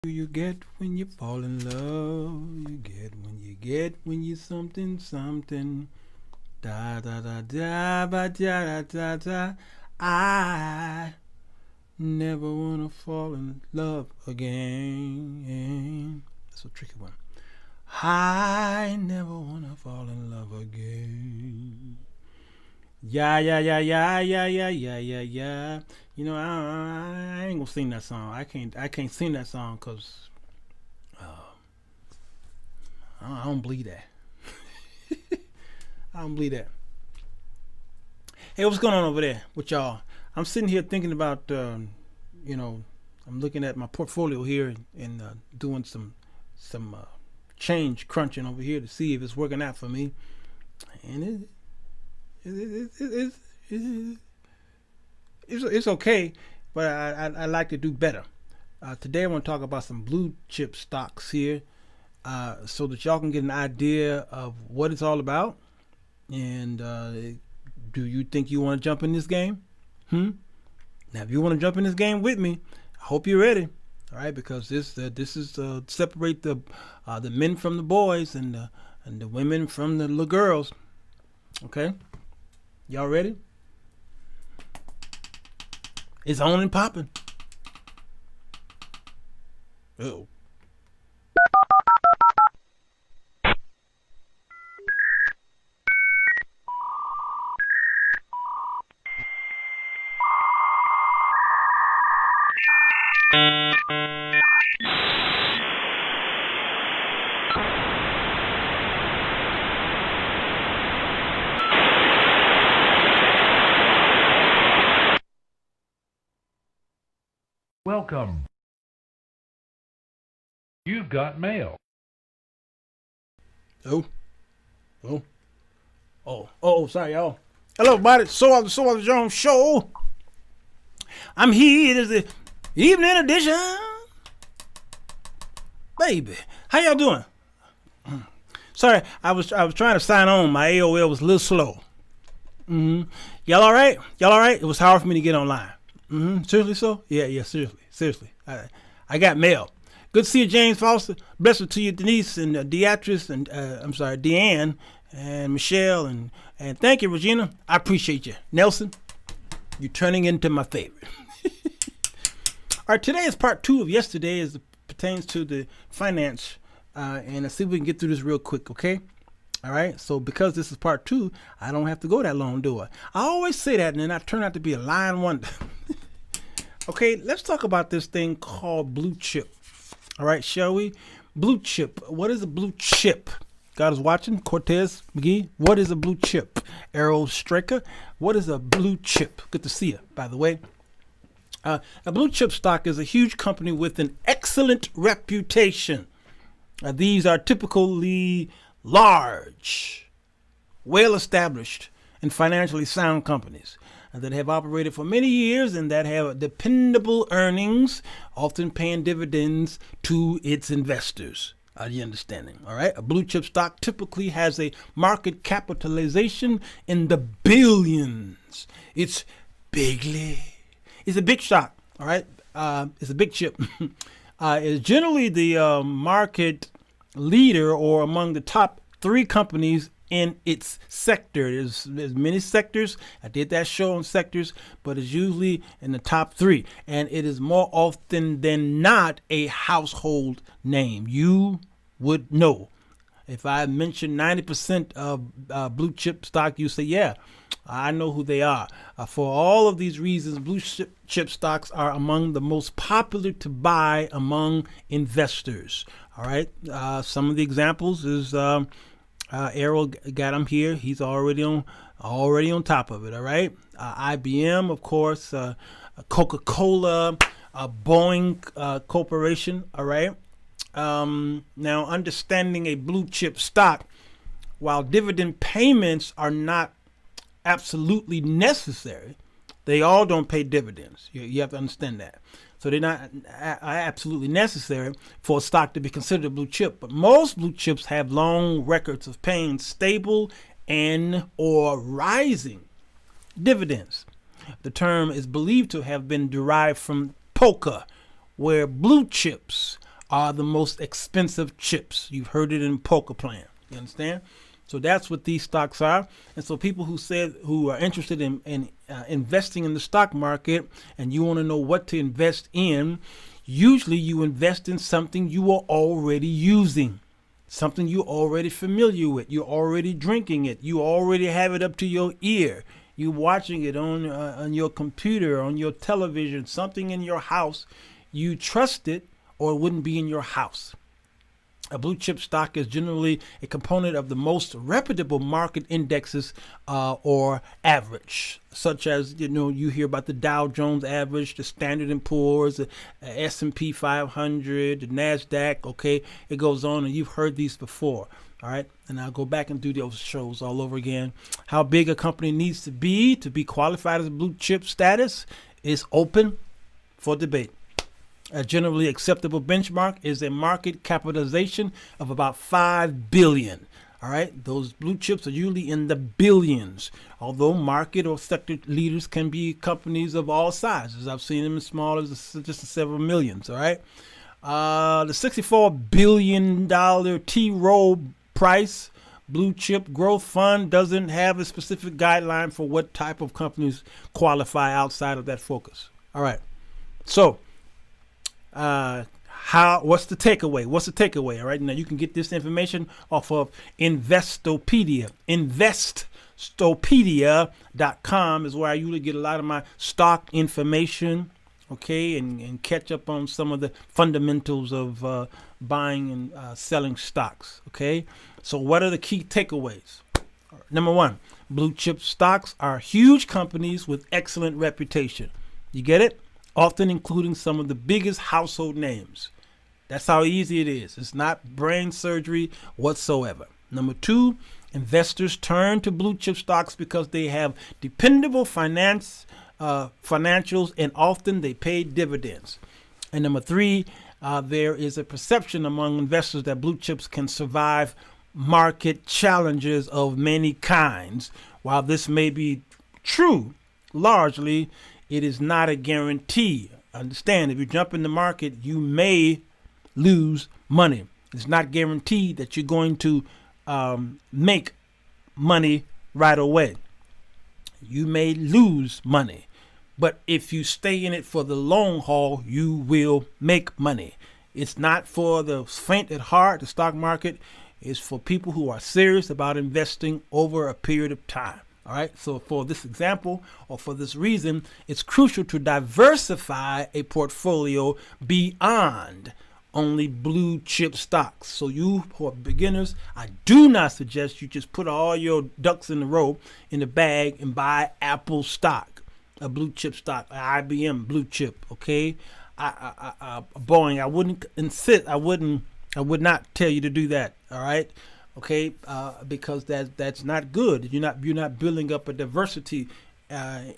You get when you fall in love. You get when you something something. Da da da da ba da da da da. I never wanna fall in love again. That's a tricky one. I never wanna fall in love again. Yeah, yeah, yeah, yeah, yeah, yeah, yeah, yeah, yeah. I ain't gonna sing that song. I can't sing that song because I don't believe that. I don't believe that. Hey, what's going on over there with y'all? I'm sitting here thinking about, you know, I'm looking at my portfolio here and doing some change crunching over here to see if it's working out for me. And it, it, it's okay, but I like to do better. Today I want to talk about some blue chip stocks here, so that y'all can get an idea of what it's all about. And do you think you want to jump in this game? Now, if you want to jump in this game with me, I hope you're ready. All right, because this is separate the men from the boys and the women from the little girls. Okay, y'all ready? It's on and popping. Oh. Welcome. You've got mail. Oh. Oh. Oh. Sorry, y'all. Hello, everybody. So Jones show. I'm here. It is the evening edition. Baby, how y'all doing? Sorry, I was trying to sign on. My AOL was a little slow. Y'all all right? Y'all all right? It was hard for me to get online. Seriously, so? Yeah. Seriously. I got mail. Good to see you, James Foster. Blessed to you, Denise and Deatrice and Deanne and Michelle and thank you, Regina. I appreciate you, Nelson. You're turning into my favorite. All right, today is part 2 of yesterday as it pertains to the finance, and let's see if we can get through this real quick, okay? All right, so because this is part 2, I don't have to go that long, do I? I always say that, and then I turn out to be a lying wonder. Okay, let's talk about this thing called blue chip. All right, shall we? Blue chip. What is a blue chip? God is watching. Cortez McGee. What is a blue chip? Errol Straker. What is a blue chip? Good to see you, by the way. A blue chip stock is a huge company with an excellent reputation. These are typically large, well-established, and financially sound companies that have operated for many years and that have dependable earnings, often paying dividends to its investors. Are you understanding? All right. A blue chip stock typically has a market capitalization in the billions. It's a big stock. All right. It's a big chip. It's generally the market leader or among the top 3 companies in its sector. There's many sectors. I did that show on sectors, but it's usually in the top 3. And it is more often than not a household name. You would know. If I mention 90% of blue chip stock, you say, yeah, I know who they are. For all of these reasons, blue chip stocks are among the most popular to buy among investors. All right. Some of the examples is Errol got him here. He's already on top of it. All right. IBM, of course, Coca-Cola, Boeing Corporation. All right. Now, understanding a blue chip stock, while dividend payments are not absolutely necessary, they all don't pay dividends. You have to understand that. So they're not absolutely necessary for a stock to be considered a blue chip. But most blue chips have long records of paying stable and or rising dividends. The term is believed to have been derived from poker, where blue chips are the most expensive chips. You've heard it in poker playing. You understand? So that's what these stocks are. And so people who are interested in investing in the stock market, and you want to know what to invest in, usually you invest in something you are already using, something you're already familiar with. You're already drinking it. You already have it up to your ear. You're watching it on your computer, on your television, something in your house. You trust it, or it wouldn't be in your house. A blue chip stock is generally a component of the most reputable market indexes or average, such as, you hear about the Dow Jones average, the Standard & Poor's, the S&P 500, the NASDAQ, okay? It goes on, and you've heard these before, all right? And I'll go back and do those shows all over again. How big a company needs to be qualified as a blue chip status is open for debate. A generally acceptable benchmark is a market capitalization of about $5 billion. All right, those blue chips are usually in the billions, although market or sector leaders can be companies of all sizes. I've seen them as small as just several millions. All right, the $64 billion T. Rowe Price Blue Chip Growth Fund doesn't have a specific guideline for what type of companies qualify outside of that focus. All right, so. What's the takeaway? All right, now you can get this information off of Investopedia. Investopedia.com is where I usually get a lot of my stock information, okay, and catch up on some of the fundamentals of buying and selling stocks, okay. So what are the key takeaways? Number one, blue chip stocks are huge companies with excellent reputation. You get it? Often including some of the biggest household names. That's how easy it is. It's not brain surgery whatsoever. Number two, investors turn to blue chip stocks because they have dependable financials, and often they pay dividends. And number three, there is a perception among investors that blue chips can survive market challenges of many kinds. While this may be true, largely, it is not a guarantee. Understand, if you jump in the market, you may lose money. It's not guaranteed that you're going to make money right away. You may lose money. But if you stay in it for the long haul, you will make money. It's not for the faint at heart. The stock market is for people who are serious about investing over a period of time. All right, so for this example, or for this reason, it's crucial to diversify a portfolio beyond only blue chip stocks. So you who are beginners, I do not suggest you just put all your ducks in a row in the bag and buy Apple stock, a blue chip stock, IBM blue chip, okay? Boeing, I wouldn't insist, I would not tell you to do that, all right? Okay, because that's not good. You're not building up a diversity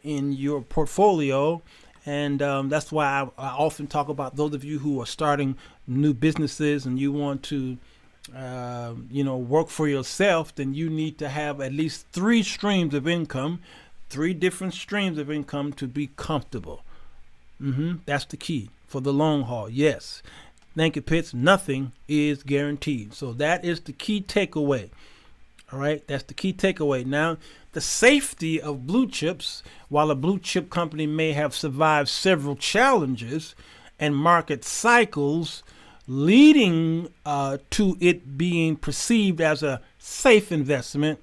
in your portfolio, and that's why I often talk about those of you who are starting new businesses and you want to, work for yourself. Then you need to have at least three different streams of income to be comfortable. That's the key for the long haul. Yes. Thank you, Pitts. Nothing is guaranteed. So that is the key takeaway. All right, that's the key takeaway. Now, the safety of blue chips, while a blue chip company may have survived several challenges and market cycles leading to it being perceived as a safe investment,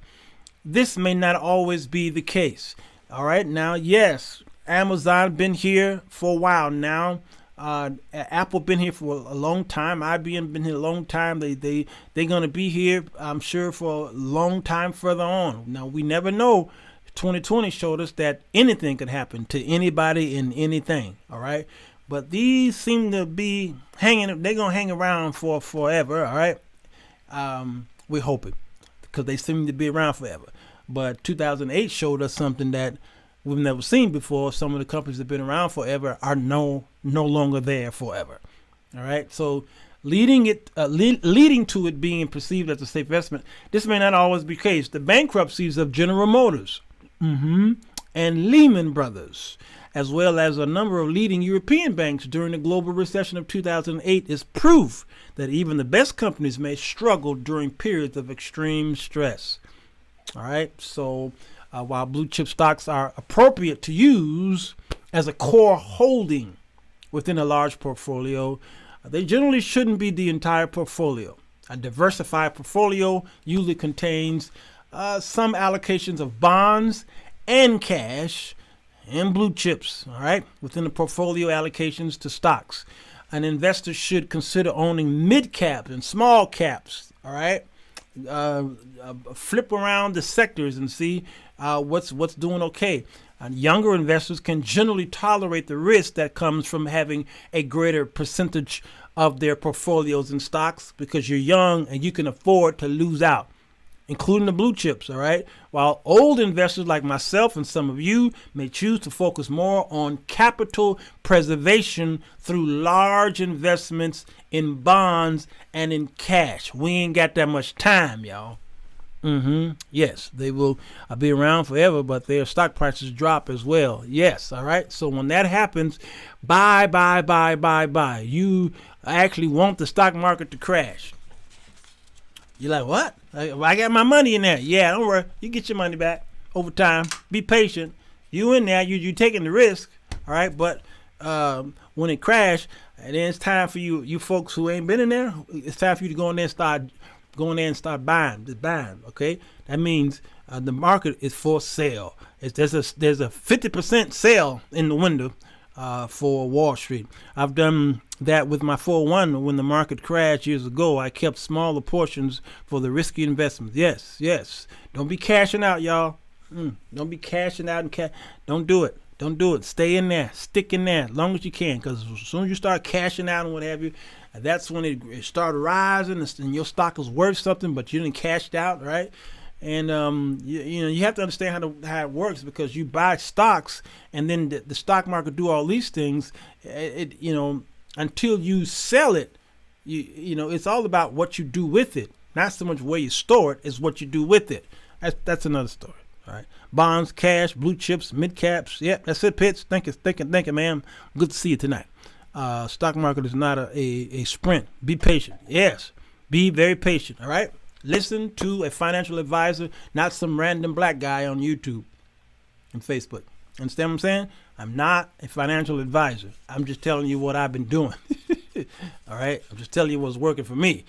this may not always be the case. All right, now, yes, Amazon been here for a while now. Apple been here for a long time. IBM been here a long time. They're gonna be here, I'm sure, for a long time further on. Now we never know. 2020 showed us that anything could happen to anybody and anything. All right, but these seem to be hanging. They're gonna hang around for forever. All right, we're hoping because they seem to be around forever. But 2008 showed us something that we've never seen before. Some of the companies that have been around forever are no longer there forever. All right. So leading to it being perceived as a safe investment, this may not always be the case. The bankruptcies of General Motors, and and Lehman Brothers, as well as a number of leading European banks during the global recession of 2008, is proof that even the best companies may struggle during periods of extreme stress. All right, so while blue chip stocks are appropriate to use as a core holding within a large portfolio, they generally shouldn't be the entire portfolio. A diversified portfolio usually contains some allocations of bonds and cash and blue chips, all right, within the portfolio allocations to stocks. An investor should consider owning mid caps and small caps, all right. Flip around the sectors and see what's doing okay. Younger investors can generally tolerate the risk that comes from having a greater percentage of their portfolios in stocks because you're young and you can afford to lose out, including the blue chips, all right? While old investors like myself and some of you may choose to focus more on capital preservation through large investments in bonds and in cash. We ain't got that much time, y'all. Yes, they will be around forever, but their stock prices drop as well. Yes, all right? So when that happens, buy. You actually want the stock market to crash. You're like, what? I got my money in there. Yeah, don't worry. You get your money back over time. Be patient. You in there. You taking the risk. All right. But when it crash, and then it's time for you folks who ain't been in there. It's time for you to go in there and start buying. Just buying. Okay. That means the market is for sale. There's a 50% sale in the window for Wall Street. I've done that with my 401 when the market crashed years ago. I kept smaller portions for the risky investments. Yes. Don't be cashing out, y'all. Don't be cashing out and don't do it. Don't do it. Stay in there. Stick in there as long as you can, because as soon as you start cashing out and what have you, that's when it started rising and your stock is worth something, but you didn't cash out, right? And you have to understand how it works, because you buy stocks and then the stock market do all these things. Until you sell it, it's all about what you do with it, not so much where you store it. Is what you do with it. That's another story. All right, bonds, cash, blue chips, mid caps. Yep, that's it, Pitts. Thank you, ma'am. Good to see you tonight. Stock market is not a sprint. Be patient. Yes, be very patient. All right. Listen to a financial advisor, not some random black guy on YouTube and Facebook. Understand what I'm saying? I'm not a financial advisor. I'm just telling you what I've been doing. All right? I'm just telling you what's working for me.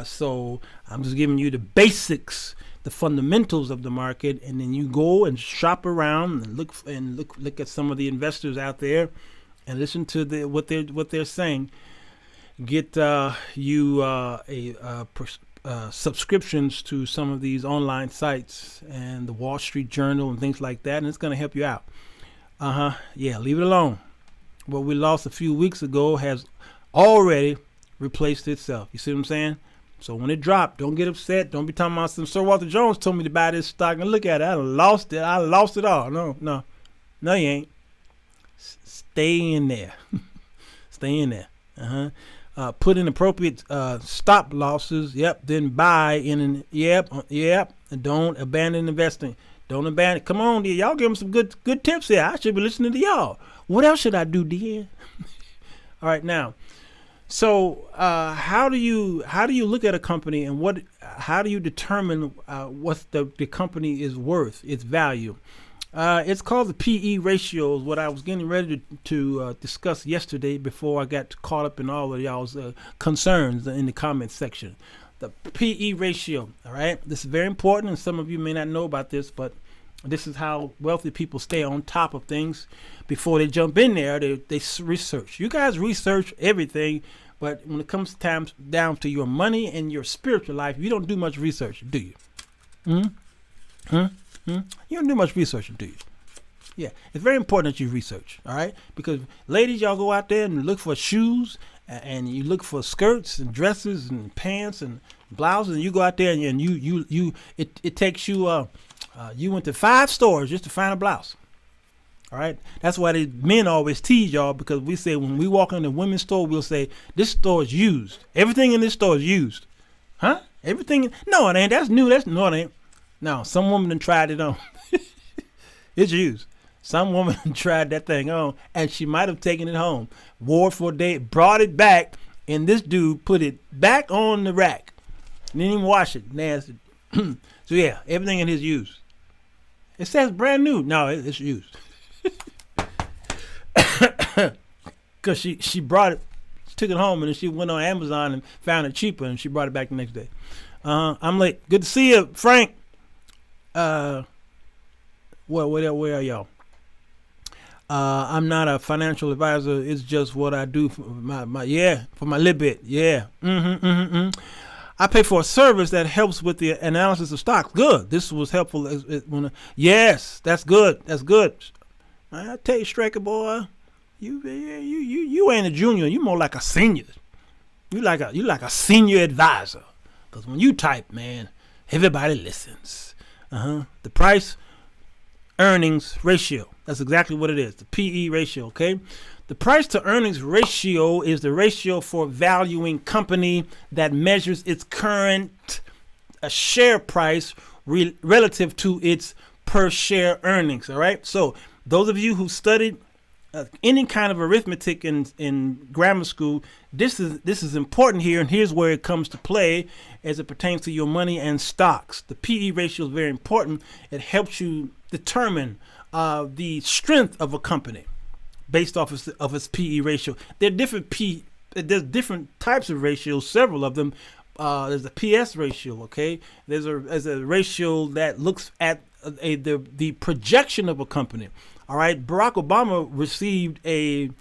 So I'm just giving you the basics, the fundamentals of the market, and then you go and shop around and look at some of the investors out there and listen to what they're saying. Get subscriptions to some of these online sites and the Wall Street Journal and things like that, and it's going to help you out. Yeah, leave it alone. What we lost a few weeks ago has already replaced itself. You see what I'm saying? So when it dropped, don't get upset. Don't be talking about some Sirwalterj Jones told me to buy this stock and look at it. I lost it. I lost it all. No, you ain't. Stay in there. Stay in there. Put in appropriate stop losses. Yep. Then buy in. Yep. And don't abandon investing. Don't abandon. Come on, dear. Y'all give them some good tips here. I should be listening to y'all. What else should I do, dear? All right, now. So how do you look at a company, and how do you determine what the company is worth, its value? It's called the PE ratio, is what I was getting ready to discuss yesterday before I got caught up in all of y'all's concerns in the comments section. The PE ratio, all right? This is very important, and some of you may not know about this, but this is how wealthy people stay on top of things before they jump in there. They research. You guys research everything, but when it comes down to your money and your spiritual life, you don't do much research, do you? You don't do much research, do you? Yeah, it's very important that you research, all right? Because ladies, y'all go out there and look for shoes, and you look for skirts and dresses and pants and blouses, and you go out there and it takes you you went to 5 stores just to find a blouse. All right, that's why the men always tease y'all, because we say when we walk in the women's store, we'll say this store is used. Everything in this store is used. Huh? Everything? No, it ain't. That's new. No, it ain't. No, some woman done tried it on. It's used. Some woman tried that thing on, and she might have taken it home, wore it for a day, brought it back, and this dude put it back on the rack. Didn't even wash it. Nasty. So yeah, everything in his used. It says brand new. No, it's used. Because she brought it, took it home, and then she went on Amazon and found it cheaper, and she brought it back the next day. I'm late. Good to see you, Frank. Where are y'all? I'm not a financial advisor. It's just what I do for my little bit. Yeah. I pay for a service that helps with the analysis of stocks. Good. This was helpful. Yes, that's good. That's good. I tell you, Straker boy, you ain't a junior. You more like a senior. You like a senior advisor. Because when you type, man, everybody listens. The price earnings ratio. That's exactly what it is. The PE ratio. Okay. The price to earnings ratio is the ratio for valuing company that measures its current share price relative to its per share earnings. All right. So those of you who studied any kind of arithmetic in grammar school, this is important here, and here's where it comes to play as it pertains to your money and stocks. The PE ratio is very important. It helps you determine the strength of a company based off of its PE ratio. There's different types of ratios, several of them. There's a PS ratio, okay? There's a ratio that looks at the projection of a company. All right, Barack Obama received a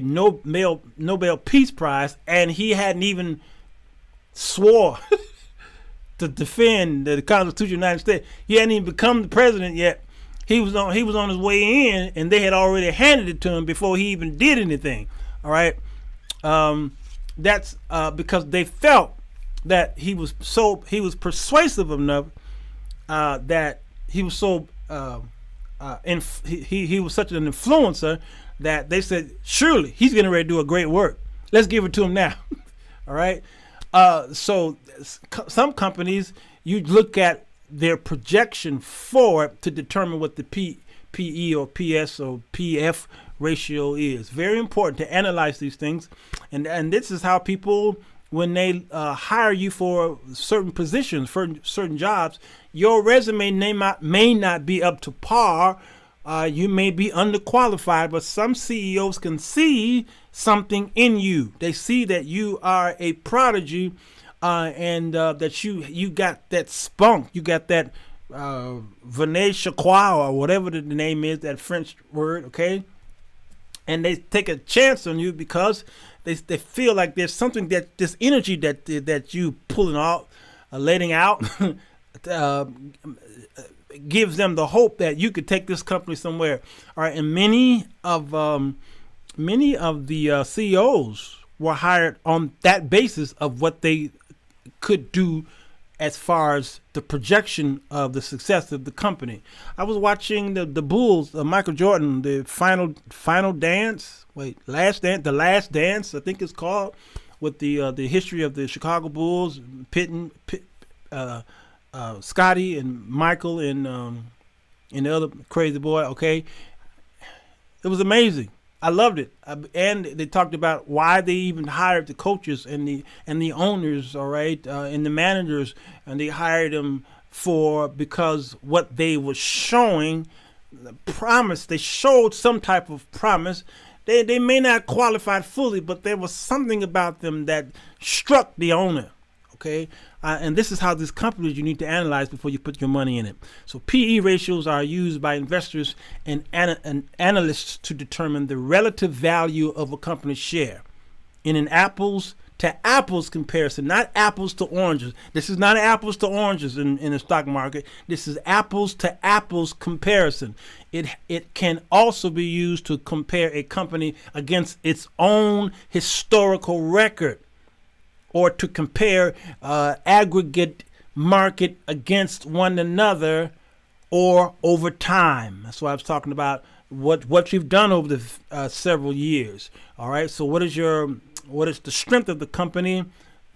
Nobel Peace Prize, and he hadn't even swore to defend the Constitution of the United States. He hadn't even become the president yet. He was on his way in, and they had already handed it to him before he even did anything. All right, that's because they felt that he was persuasive enough that he was so he was such an influencer that they said, surely he's getting ready to do a great work. Let's give it to him now. All right. So some companies, you look at their projection for it to determine what the PE or PS or PF ratio is. Very important to analyze these things. And this is how people, when they hire you for certain positions, for certain jobs, your resume may not be up to par. You may be underqualified, but some CEOs can see something in you. They see that you are a prodigy, and that you got that spunk, you got that Venet Chakwa or whatever the name is, that French word, okay? And they take a chance on you because they feel like there's something, that this energy that you pulling out, letting out, gives them the hope that you could take this company somewhere. All right, and many of the CEOs were hired on that basis of what they could do as far as the projection of the success of the company. I was watching the Bulls, Michael Jordan, the final dance. The Last Dance, I think it's called, with the history of the Chicago Bulls, Scotty and Michael and the other crazy boy. Okay, it was amazing. I loved it, and they talked about why they even hired the coaches and the owners, all right, and the managers, and they hired them because what they were showing, the promise. They showed some type of promise. They may not qualify fully, but there was something about them that struck the owner. Okay, and this is how these companies you need to analyze before you put your money in it. So PE ratios are used by investors and analysts to determine the relative value of a company's share in an apples to apples comparison, not apples to oranges. This is not apples to oranges in the stock market. This is apples to apples comparison. It can also be used to compare a company against its own historical record, or to compare aggregate market against one another or over time. That's why I was talking about what you've done over the several years. All right. So what is the strength of the company?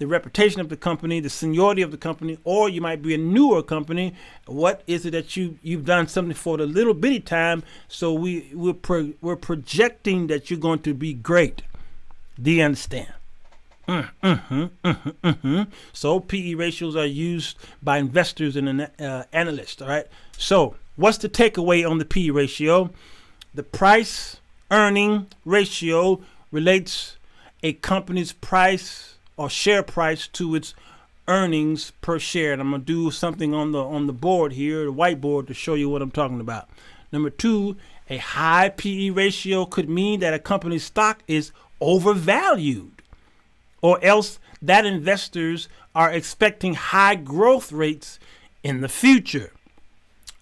the reputation of the company, the seniority of the company, or you might be a newer company. What is it that you've done something for the little bitty time? So we're projecting that you're going to be great. Do you understand? So PE ratios are used by investors and analysts. All right. So what's the takeaway on the PE ratio? The price earning ratio relates a company's price or share price to its earnings per share. And I'm gonna do something on the board here, the whiteboard, to show you what I'm talking about. Number 2, a high PE ratio could mean that a company's stock is overvalued, or else that investors are expecting high growth rates in the future.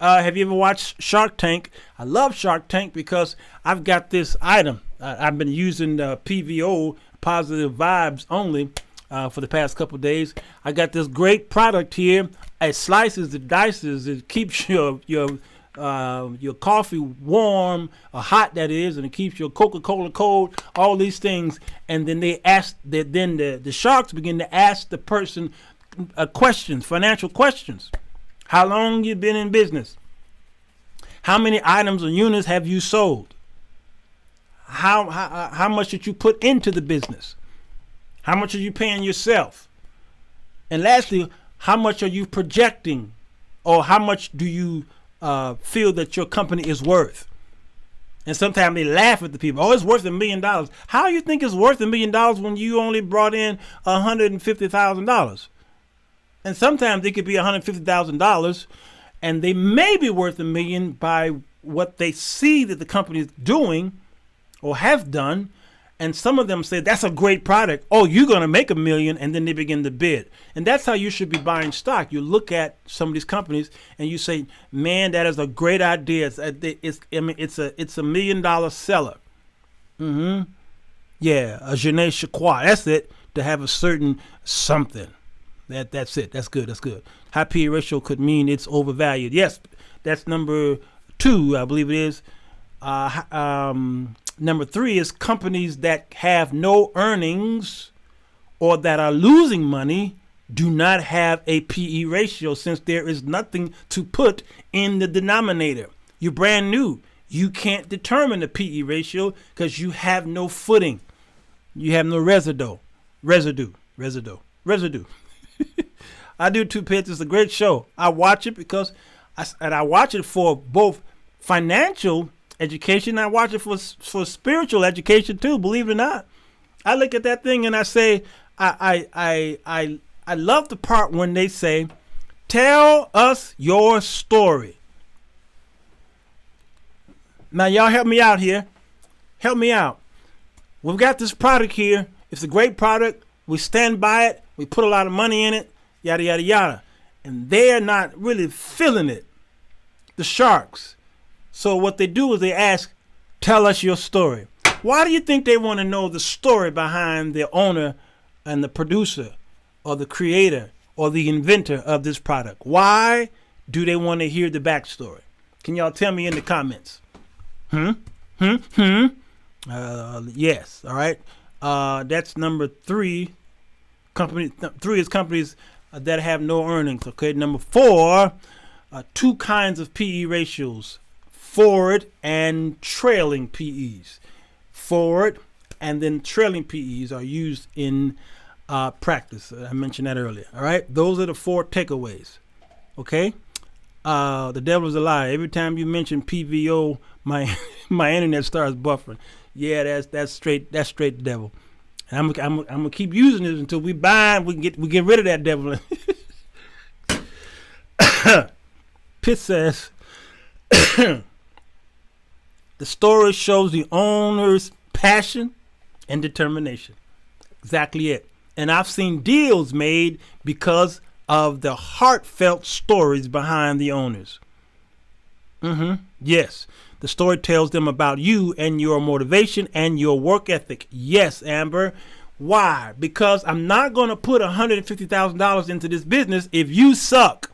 Have you ever watched Shark Tank? I love Shark Tank because I've got this item. I've been using PVO, positive vibes only, for the past couple of days. I got this great product here. It slices, it dices, it keeps your coffee warm, or hot that is, and it keeps your Coca-Cola cold. All these things, and then the sharks begin to ask the person questions, financial questions. How long you been in business? How many items or units have you sold? How much did you put into the business? How much are you paying yourself? And lastly, how much are you projecting, or how much do you feel that your company is worth? And sometimes they laugh at the people. Oh, it's worth $1 million. How you think it's worth $1 million when you only brought in $150,000? And sometimes it could be $150,000, and they may be worth $1 million by what they see that the company is doing or have done. And some of them say, that's a great product. Oh, you're going to make $1 million, and then they begin to bid. And that's how you should be buying stock. You look at some of these companies and you say, man, that is a great it's a $1 million seller. Yeah, a je ne sais quoi. That's it, to have a certain something. That's it. That's good. High PE ratio could mean it's overvalued. Yes, that's number 2, I believe it is. Number 3 is companies that have no earnings or that are losing money do not have a PE ratio, since there is nothing to put in the denominator. You're brand new. You can't determine the PE ratio because you have no footing. You have no residue. I do Two Pits. It's a great show. I watch it because I watch it for both financial education. I watch it for spiritual education too. Believe it or not, I look at that thing and I say, I love the part when they say, "Tell us your story." Now, y'all help me out here. Help me out. We've got this product here. It's a great product. We stand by it. We put a lot of money in it. Yada, yada, yada. And they're not really feeling it. The sharks. So what they do is they ask, tell us your story. Why do you think they want to know the story behind the owner and the producer or the creator or the inventor of this product? Why do they want to hear the backstory? Can y'all tell me in the comments? Yes. All right. That's number 3. Three is companies that have no earnings. Okay. Number 4, 2 kinds of PE ratios: forward and trailing PEs. Forward and then trailing PEs are used in practice. I mentioned that earlier. All right. Those are the 4 takeaways. Okay. The devil is a liar. Every time you mention PVO, my internet starts buffering. Yeah, that's straight the devil. And I'm gonna keep using it until we get rid of that devil. Pitt says the story shows the owner's passion and determination. Exactly it. And I've seen deals made because of the heartfelt stories behind the owners. Yes. The story tells them about you and your motivation and your work ethic. Yes, Amber. Why? Because I'm not going to put $150,000 into this business if you suck.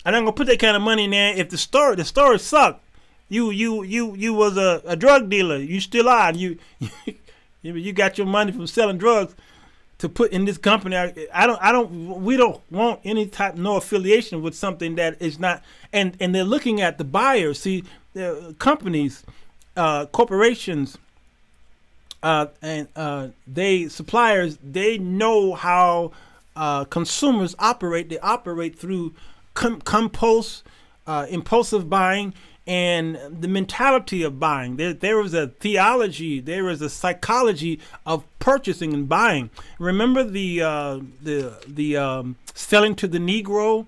I'm not going to put that kind of money in there if the story sucked. You was a drug dealer. You still are. You got your money from selling drugs. to put in this company. We don't want any type, no affiliation with something that is not. And they're looking at the buyers. See, companies, corporations, and suppliers. They know how consumers operate. They operate through impulsive buying, and the mentality of buying. There is a theology, there is a psychology of purchasing and buying. Remember the Selling to the Negro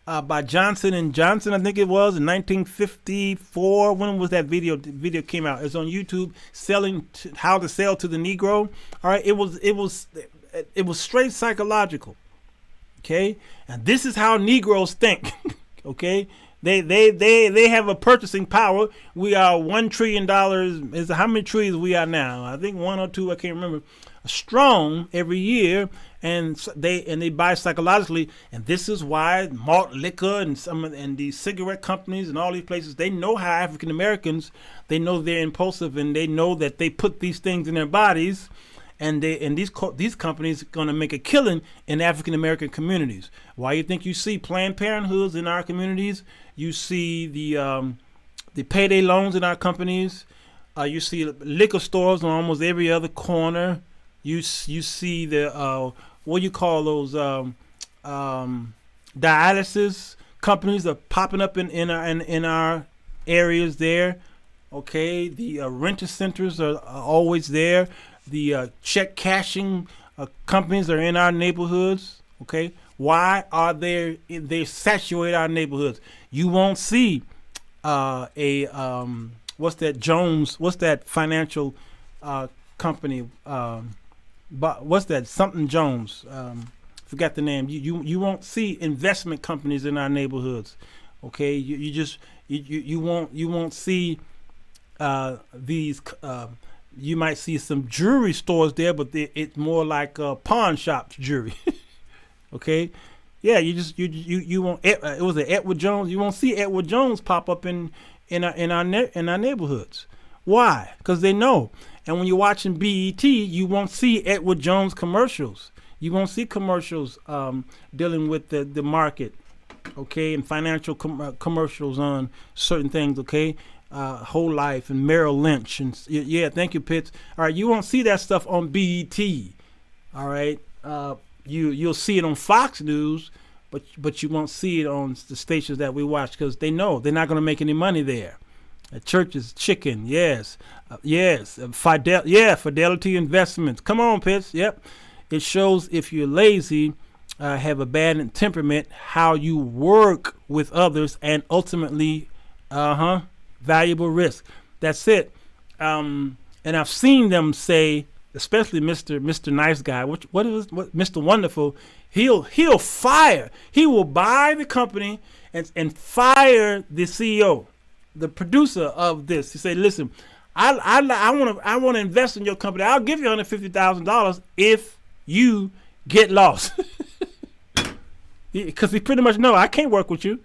by Johnson and Johnson, I think it was in 1954. When was that video? The video came out. It's on YouTube. How to Sell to the Negro. All right, it was straight psychological. Okay, and this is how Negroes think. Okay. They have a purchasing power. We are $1 trillion. Is how many trees we are now? I think 1 or 2. I can't remember. Strong every year, and they buy psychologically. And this is why malt liquor and these cigarette companies and all these places, they know how African Americans. They know they're impulsive, and they know that they put these things in their bodies. And these companies are going to make a killing in African American communities. Why you think you see Planned Parenthoods in our communities? You see the payday loans in our companies. You see liquor stores on almost every other corner. You see the what do you call those dialysis companies are popping up in our areas there. Okay, the renter centers are always there. The check cashing companies are in our neighborhoods. Okay, why are they saturate our neighborhoods? You won't see what's that financial company? But what's that? Something Jones. Forgot the name. You won't see investment companies in our neighborhoods. Okay, you won't see these. You might see some jewelry stores there, but it's more like pawn shops jewelry. Okay, yeah, you won't. It was an Edward Jones. You won't see Edward Jones pop up in our neighborhoods. Why? Because they know. And when you're watching BET, you won't see Edward Jones commercials. You won't see commercials dealing with the market, okay, and financial commercials on certain things, okay. Whole Life and Merrill Lynch and yeah, thank you, Pitts. All right, you won't see that stuff on BET. All right, you'll see it on Fox News, but you won't see it on the stations that we watch because they know they're not going to make any money there. Church's Chicken, yes, Fidelity Investments. Come on, Pitts. Yep, it shows if you're lazy, have a bad temperament, how you work with others, and ultimately, valuable risk. That's it. And I've seen them say, especially Mr. Nice Guy, what Mr. Wonderful, he'll fire. He will buy the company and fire the CEO, the producer of this. He say, listen, I want to invest in your company. I'll give you $150,000 if you get lost. Because he pretty much know I can't work with you.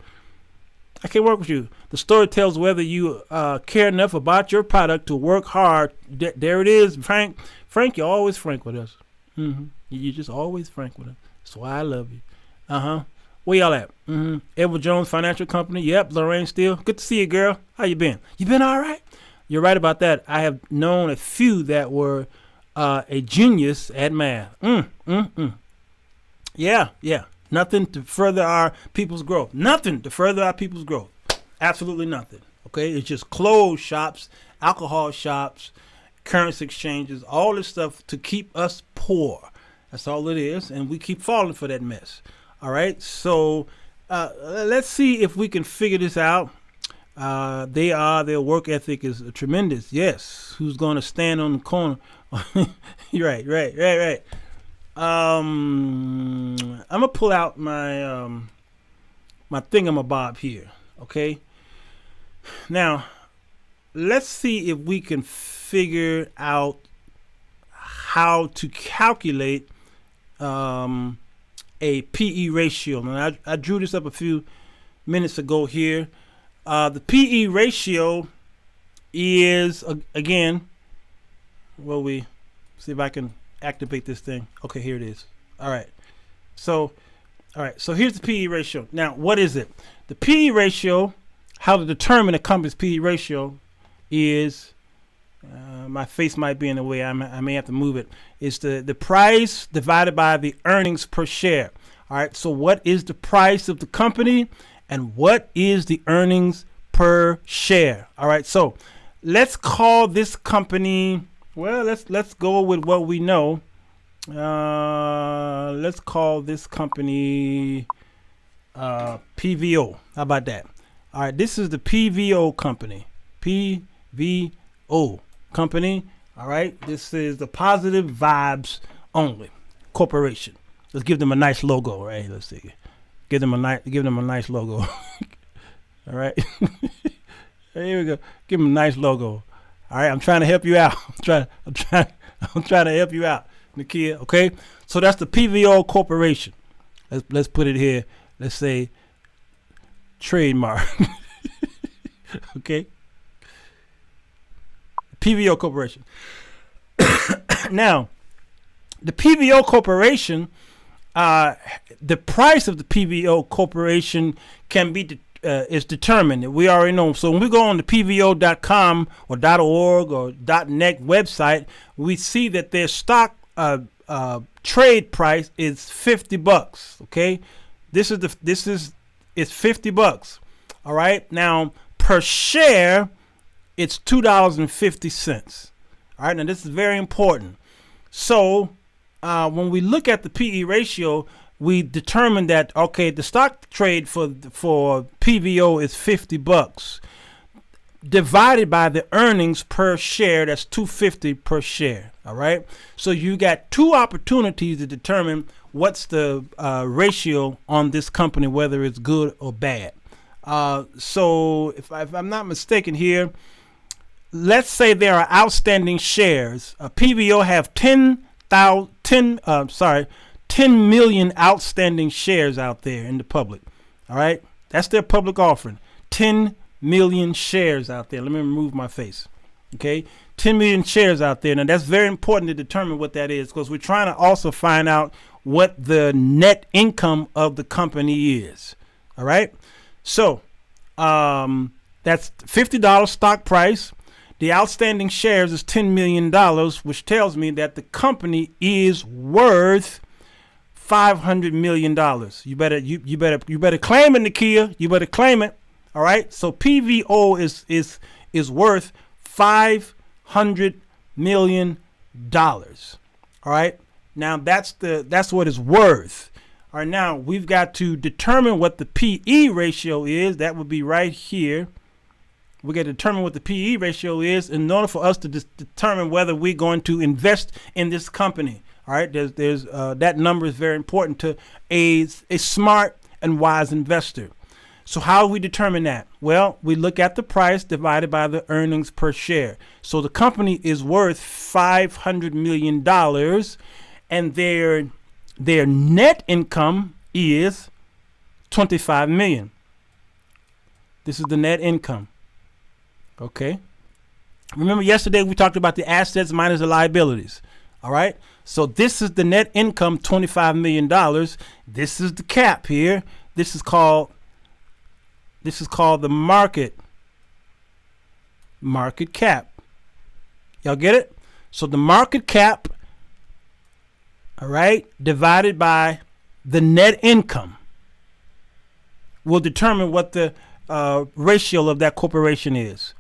The story tells whether you care enough about your product to work hard. There it is, Frank. Frank, you're always frank with us. You're just always frank with us. That's why I love you. Where y'all at? Edward Jones Financial Company. Yep, Lorraine Steele. Good to see you, girl. How you been? You been all right? You're right about that. I have known a few that were a genius at math. Yeah. Nothing to further our people's growth. Absolutely nothing. Okay, it's just clothes shops, alcohol shops, currency exchanges, all this stuff to keep us poor. That's all it is, and we keep falling for that mess. All right, so let's see if we can figure this out. Their work ethic is tremendous. Yes, who's going to stand on the corner? Right. I'm gonna pull out my my thingamabob here. Okay. Now, let's see if we can figure out how to calculate a PE ratio. And I drew this up a few minutes ago here. The PE ratio is again. Well, we see if I can activate this thing. Okay, here it is. All right. So here's the PE ratio. Now, what is it? The PE ratio, how to determine a company's PE ratio is, my face might be in the way. I may have to move it. It's the price divided by the earnings per share. All right. So what is the price of the company and what is the earnings per share? All right. So let's call this company, well, let's go with what we know. Let's call this company PVO. How about that? All right, this is the PVO company. PVO company. All right, this is the Positive Vibes Only Corporation. Let's give them a nice logo, right? Let's see. Give them a nice logo. All right. Here we go. Give them a nice logo. All right, I'm trying to help you out. I'm trying to help you out, Nakia. Okay, so that's the PVO Corporation. Let's put it here. Let's say trademark. Okay, PVO Corporation. Now, the PVO Corporation, the price of the PVO Corporation can be is determined. We already know. So when we go on the pvo.com or .org or .net website, we see that their stock trade price is $50. Okay, it's $50. All right. Now per share, it's $2.50. All right. Now this is very important. So when we look at the PE ratio, we determined that, okay, the stock trade for PVO is $50 divided by the earnings per share. That's $2.50 per share. All right. So you got two opportunities to determine what's the ratio on this company, whether it's good or bad. So if I'm not mistaken here, let's say there are outstanding shares. PVO have 10 million outstanding shares out there in the public. All right. That's their public offering. 10 million shares out there. Let me remove my face. Okay. 10 million shares out there. Now that's very important to determine what that is, because we're trying to also find out what the net income of the company is. All right. So that's $50 stock price. The outstanding shares is $10 million, which tells me that the company is worth $500 million. You better claim it, Nakia. You better claim it. All right. So PVO is worth $500 million. All right. Now that's what it's worth. All right. Now we've got to determine what the PE ratio is. That would be right here. We got to determine what the PE ratio is in order for us to determine whether we're going to invest in this company. All right, there's that number is very important to a smart and wise investor. So how do we determine that? Well, we look at the price divided by the earnings per share. So the company is worth $500 million, and their net income is $25 million. This is the net income. Okay. Remember yesterday we talked about the assets minus the liabilities. All right. So this is the net income, $25 million. This is the cap here. This is called the market cap. Y'all get it? So the market cap, all right, divided by the net income will determine what the ratio of that corporation is.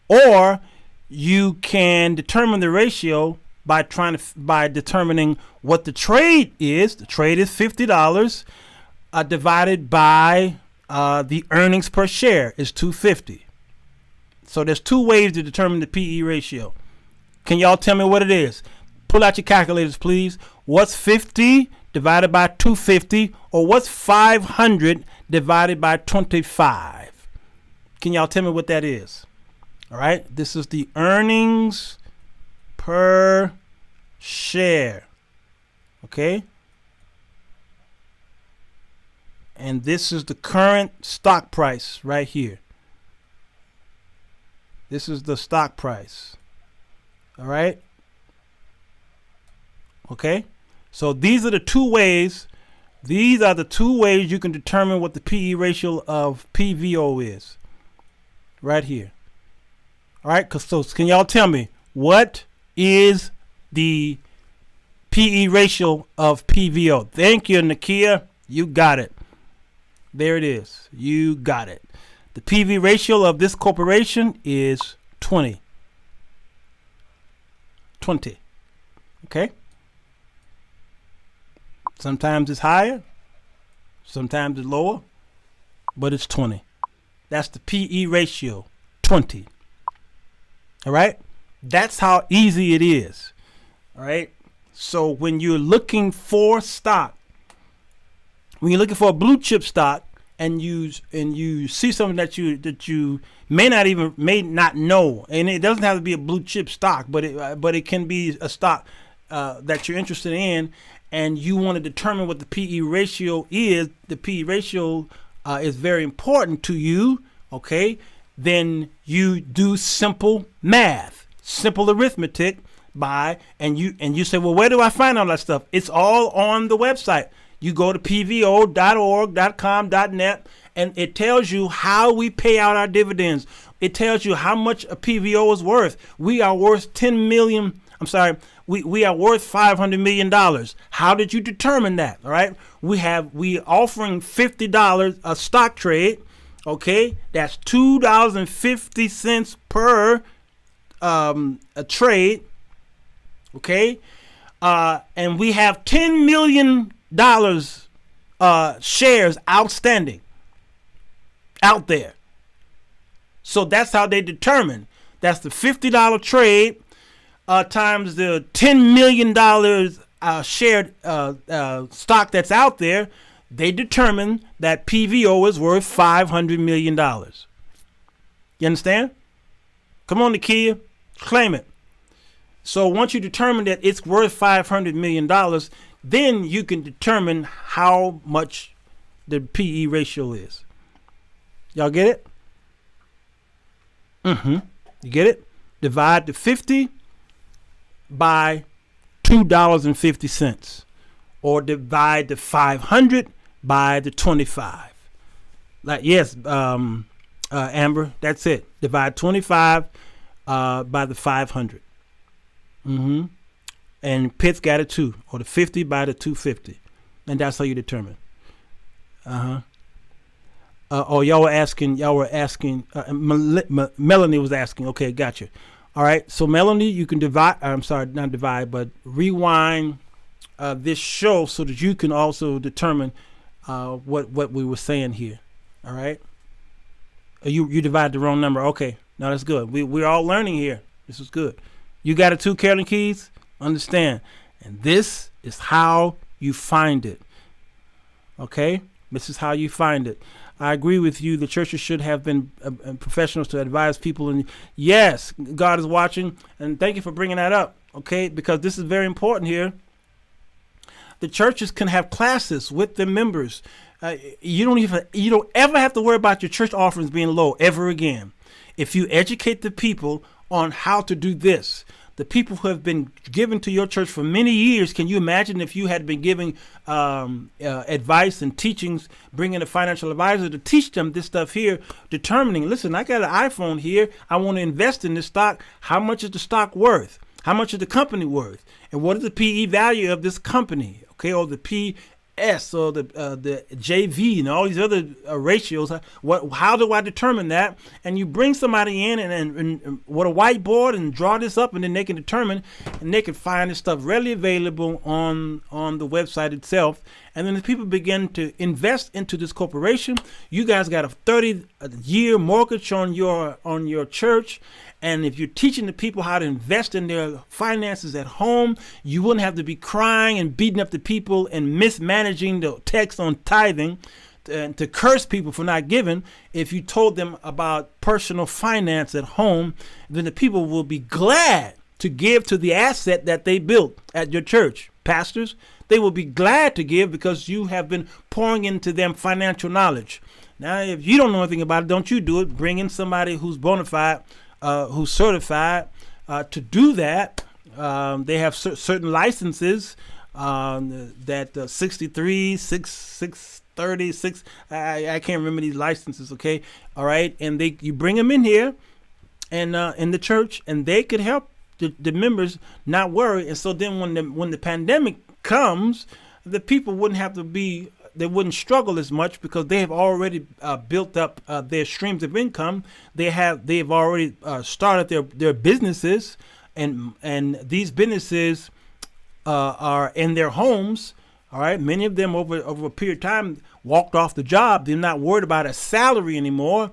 Or you can determine the ratio by determining what the trade is. The trade is $50 divided by the earnings per share is $2.50. So there's two ways to determine the PE ratio. Can y'all tell me what it is? Pull out your calculators, please. What's 50 divided by 250, or what's 500 divided by 25? Can y'all tell me what that is? All right, this is the earnings per share. Okay. And this is the current stock price right here. This is the stock price. All right. Okay, so these are the two ways. These are the two ways you can determine what the PE ratio of PVO is. Right here. All right, so can y'all tell me what is the PE ratio of PVO? Thank you, Nakia. You got it. There it is. You got it. The PV ratio of this corporation is 20. 20. Okay? Sometimes it's higher. Sometimes it's lower. But it's 20. That's the PE ratio. 20. All right? That's how easy it is. All right? So when you're looking for stock, when you're looking for a blue chip stock, and you see something that you may not know, and it doesn't have to be a blue chip stock, but it can be a stock that you're interested in, and you want to determine what the PE ratio is. The PE ratio is very important to you. Okay, then you do simple math, simple arithmetic, and you say, well, where do I find all that stuff? It's all on the website. You go to pvo.org.com.net, and it tells you how we pay out our dividends. It tells you how much a PVO is worth. We are worth we are worth $500 million. How did you determine that? All right. We offering $50 a stock trade. Okay. That's $2.50 per a trade. Okay. And we have $10 million shares outstanding out there. So that's how they determine. That's the $50 trade times the $10 million shared stock that's out there. They determine that PVO is worth $500 million. You understand? Come on, Nakia, claim it. So once you determine that it's worth $500 million, then you can determine how much the PE ratio is. Y'all get it? You get it? Divide the 50 by $2.50, or divide the 500 by the 25. Like, yes, Amber, that's it. Divide 25 by the 500. And Pitt's got it too, or the 50 by the 250, and that's how you determine. Y'all were asking. Melanie was asking. Okay, gotcha. All right, so Melanie, you can divide. I'm sorry, not divide, but rewind this show so that you can also determine what we were saying here. All right. You divide the wrong number. Okay, now that's good. We're all learning here. This is good. You got it too, Carolyn Keys? Understand. And this is how you find it. Okay? This is how you find it. I agree with you. The churches should have been professionals to advise people. And yes, God is watching. And thank you for bringing that up. Okay? Because this is very important here. The churches can have classes with their members. You don't ever have to worry about your church offerings being low ever again. If you educate the people on how to do this. The people who have been given to your church for many years, can you imagine if you had been giving advice and teachings, bringing a financial advisor to teach them this stuff here, determining, listen, I got an iPhone here. I want to invest in this stock. How much is the stock worth? How much is the company worth? And what is the PE value of this company? Okay, or the PS or the JV and all these other ratios. How do I determine that? And you bring somebody in and with a whiteboard and draw this up, and then they can determine, and they can find this stuff readily available on the website itself. And then as people begin to invest into this corporation, you guys got a 30-year mortgage on your church. And if you're teaching the people how to invest in their finances at home, you wouldn't have to be crying and beating up the people and mismanaging the text on tithing and to curse people for not giving. If you told them about personal finance at home, then the people will be glad to give to the asset that they built at your church. Pastors, they will be glad to give because you have been pouring into them financial knowledge. Now, if you don't know anything about it, don't you do it. Bring in somebody who's bona fide, who's certified to do that, They have certain licenses that 63, 636. I can't remember these licenses. Okay, all right, and you bring them in here, and in the church, and they could help the members not worry. And so then when the pandemic comes, the people wouldn't have to be. They wouldn't struggle as much because they have already built up their streams of income. They've already started their businesses, and these businesses are in their homes. All right, many of them over a period of time walked off the job. They're not worried about a salary anymore.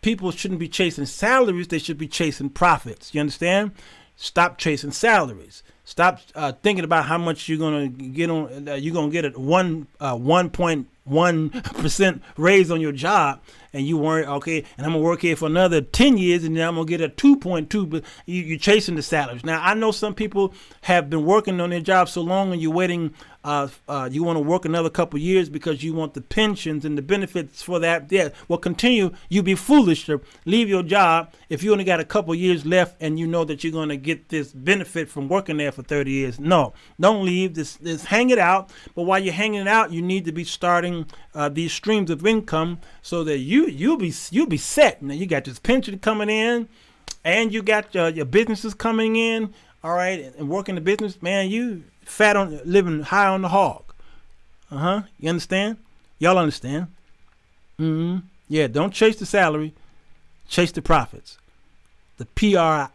People shouldn't be chasing salaries. They should be chasing profits. You understand? Stop chasing salaries. Stop thinking about how much you're gonna get on. You're gonna get a 1.1% raise on your job, and you worry, okay, and I'm gonna work here for another 10 years, and then I'm gonna get a 2.2. But you're chasing the salaries. Now I know some people have been working on their job so long, and you're waiting. You want to work another couple years because you want the pensions and the benefits for that. Yeah, well, continue. You be foolish to leave your job if you only got a couple years left and you know that you're going to get this benefit from working there for 30 years. No, don't leave. This hang it out. But while you're hanging it out, you need to be starting these streams of income so that you'll be set. Now you got this pension coming in, and you got your businesses coming in. All right, and working the business, man, you fat on living high on the hog. You understand? Y'all understand? Yeah, don't chase the salary, chase the profits. The PROFIT.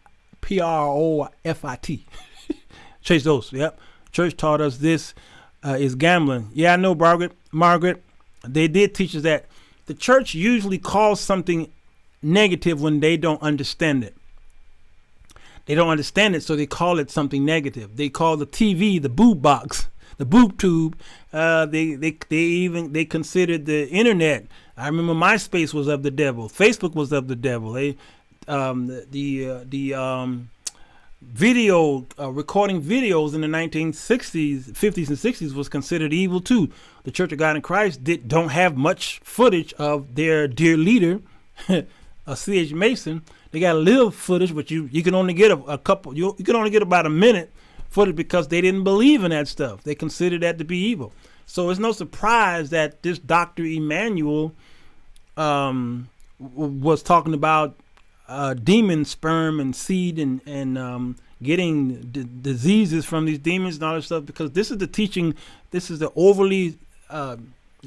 Chase those. Yep. Church taught us this is gambling. Yeah, I know, Margaret. They did teach us that the church usually calls something negative when they don't understand it. They don't understand it, so they call it something negative. They call the TV the boob box, the boob tube. They considered the internet. I remember MySpace was of the devil. Facebook was of the devil. Video recording videos in the 1960s, 50s, and 60s was considered evil too. The Church of God in Christ don't have much footage of their dear leader, C.H. Mason. They got a little footage, but you can only get a couple. You can only get about a minute footage because they didn't believe in that stuff. They considered that to be evil. So it's no surprise that this Dr. Emmanuel was talking about demon sperm and seed and getting diseases from these demons and all that stuff, because this is the teaching. This is the overly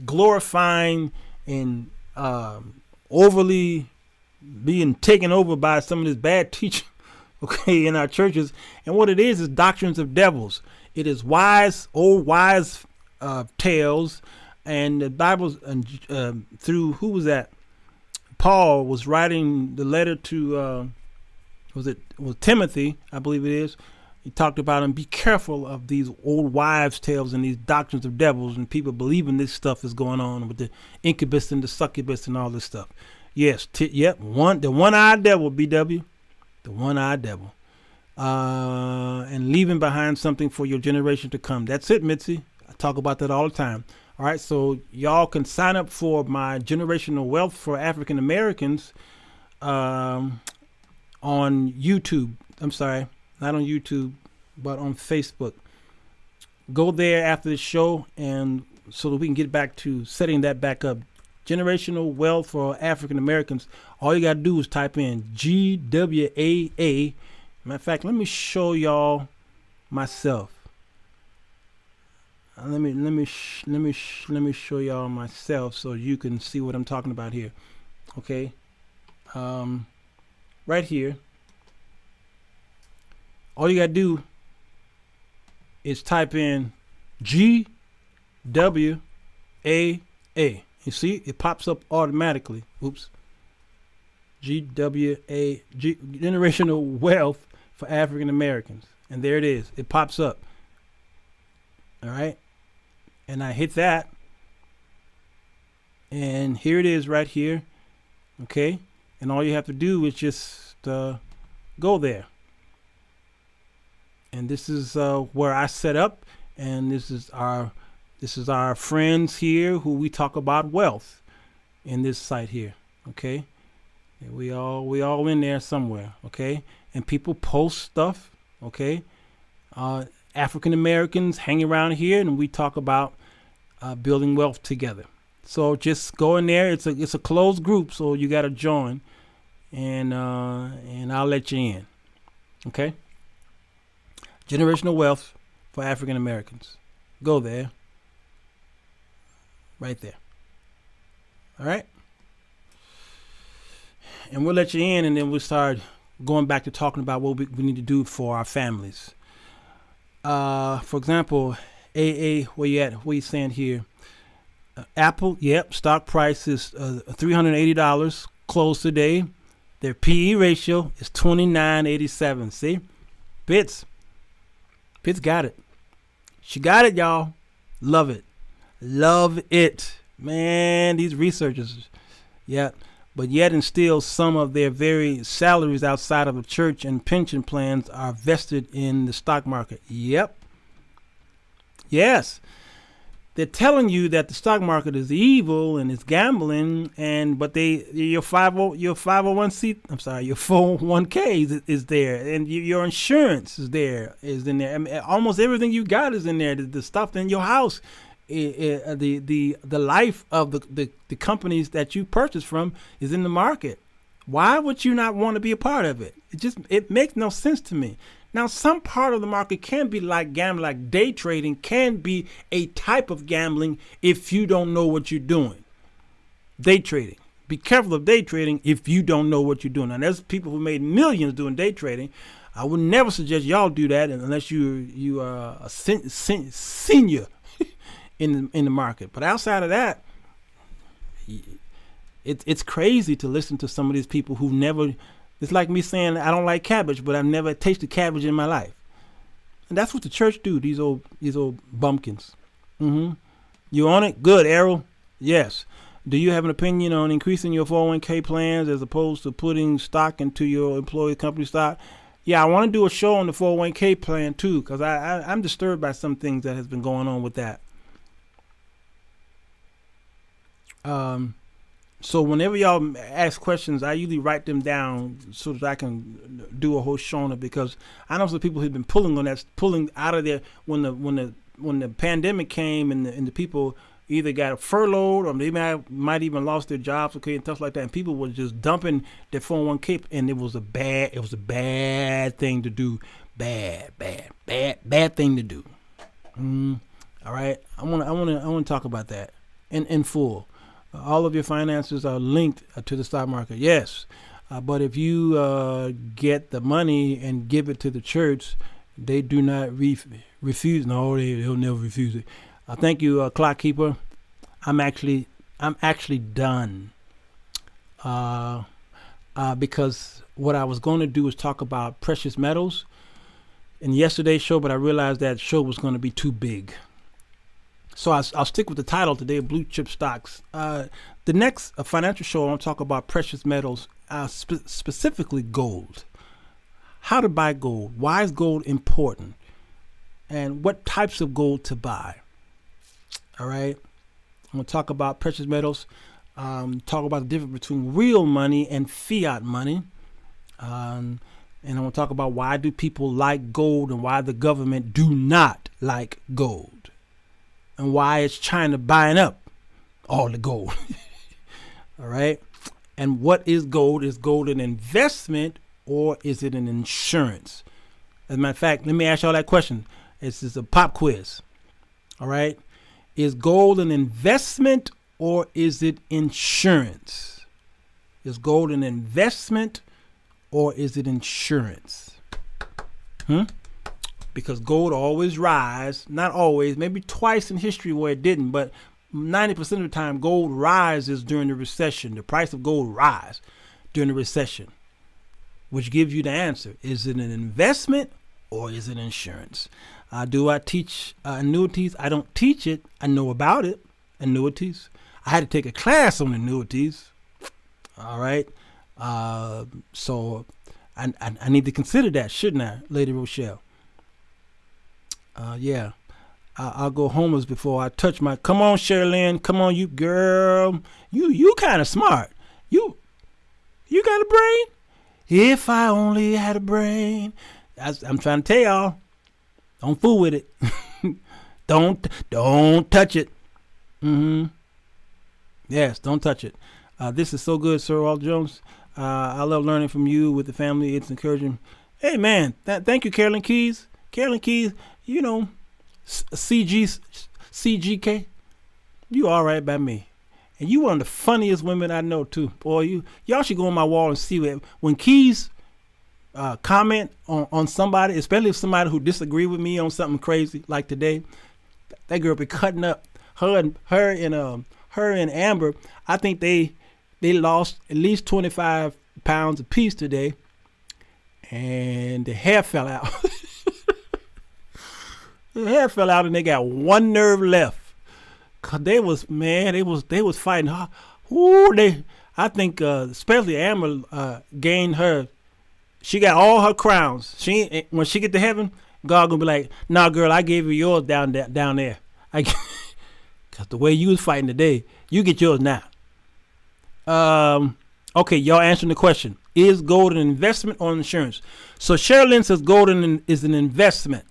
glorifying and overly being taken over by some of this bad teaching, okay, in our churches. And what it is doctrines of devils. It is old wise tales, and the Bible's through who was that? Paul was writing the letter to was Timothy, I believe it is. He talked about him. Be careful of these old wives' tales and these doctrines of devils, and people believing this stuff is going on with the incubus and the succubus and all this stuff. Yes, the one-eyed devil, BW, the one-eyed devil, and leaving behind something for your generation to come. That's it, Mitzi. I talk about that all the time. All right, so y'all can sign up for my generational wealth for African Americans on YouTube. I'm sorry, not on YouTube, but on Facebook. Go there after the show, and so that we can get back to setting that back up. Generational wealth for African Americans. All you got to do is type in GWAA. Matter of fact, let me show y'all myself. Let me show y'all myself so you can see what I'm talking about here. Okay, right here. All you got to do is type in GWAA. You see, it pops up automatically. Oops. GWA, generational wealth for African Americans. And there it is. It pops up. All right. And I hit that. And here it is right here. Okay. And all you have to do is just go there. And this is where I set up. And this is our friends here who we talk about wealth in this site here. Okay. And we all in there somewhere. Okay. And people post stuff. Okay. African Americans hang around here, and we talk about building wealth together. So just go in there. It's a closed group, so you got to join, and I'll let you in. Okay. Generational wealth for African Americans. Go there. Right there. All right. And we'll let you in, and then we'll start going back to talking about what we need to do for our families. For example, AA, where you at? Where you stand here? Apple, yep, stock price is $380, closed today. Their PE ratio is 29.87. See? Pitts got it. She got it, y'all. Love it. Love it. Man, these researchers, yeah. But yet and still, some of their very salaries outside of the church and pension plans are vested in the stock market. Yep. Yes. They're telling you that the stock market is evil and it's gambling, but your 401k is there, and your insurance is in there. I mean, almost everything you got is in there. The stuff in your house, the life of the companies that you purchase from is in the market. Why would you not want to be a part of it? It makes no sense to me. Now, some part of the market can be like gambling, like day trading can be a type of gambling if you don't know what you're doing. Day trading. Be careful of day trading if you don't know what you're doing. Now, there's people who made millions doing day trading. I would never suggest y'all do that unless you are a senior in the market. But outside of that, it's crazy to listen to some of these people who never. It's like me saying I don't like cabbage, but I've never tasted cabbage in my life. And that's what the church do. These old bumpkins. You on it? Good, Errol. Yes. Do you have an opinion on increasing your 401k plans as opposed to putting stock into your employee company stock? Yeah, I want to do a show on the 401k plan too, because I'm disturbed by some things that has been going on with that. So whenever y'all ask questions, I usually write them down so that I can do a whole show on it, because I know some people who've been pulling out of there when the pandemic came and the people either got furloughed or they might even lost their jobs, okay, and stuff like that. And people were just dumping their 401k, and it was a bad thing to do. Bad thing to do. All right, I want to talk about that in full. All of your finances are linked to the stock market, yes. But if you get the money and give it to the church, they do not refuse. No, they'll never refuse it. Thank you, Clock Keeper. I'm actually done. Because what I was going to do is talk about precious metals in yesterday's show, but I realized that show was going to be too big. So I'll stick with the title today, Blue Chip Stocks. The next financial show, I want to talk about precious metals, specifically gold. How to buy gold. Why is gold important? And what types of gold to buy. All right. I'm going to talk about precious metals. Talk about the difference between real money and fiat money. And I'm going to talk about why do people like gold and why the government do not like gold. And why is China buying up all the gold. All right. And what is gold? Is gold an investment or is it an insurance? As a matter of fact, let me ask y'all that question. This is a pop quiz. All right. Is gold an investment or is it insurance? Is gold an investment or is it insurance? Because gold always rise, not always, maybe twice in history where it didn't, but 90% of the time gold rises during the recession. The price of gold rise during the recession, which gives you the answer. Is it an investment or is it insurance? Do I teach annuities? I don't teach it. I know about it, annuities. I had to take a class on annuities. All right. So I need to consider that, shouldn't I, Lady Rochelle? Yeah. I'll go homeless before I touch my. Come on, Sherilyn. Come on, you girl. You kind of smart. You got a brain? If I only had a brain. I'm trying to tell y'all. Don't fool with it. Don't touch it. Yes, don't touch it. This is so good, Sirwalterj Jones. I love learning from you with the family. It's encouraging. Hey, man, thank you, Carolyn Keys. Carolyn Keys, you know, CGK, you all right by me. And you one of the funniest women I know, too. Boy, y'all should go on my wall and see when Keys comment on somebody, especially if somebody who disagree with me on something crazy like today, that girl be cutting up. Her and Amber, I think they lost at least 25 pounds apiece today, and the hair fell out. The hair fell out, and they got one nerve left. Cause they was fighting. I think especially Amber gained her. She got all her crowns. When she get to heaven, God gonna be like, "Nah, girl, I gave you yours down there." Cause the way you was fighting today, you get yours now. Okay, y'all answering the question: is gold an investment or insurance? So Sherilyn says gold is an investment.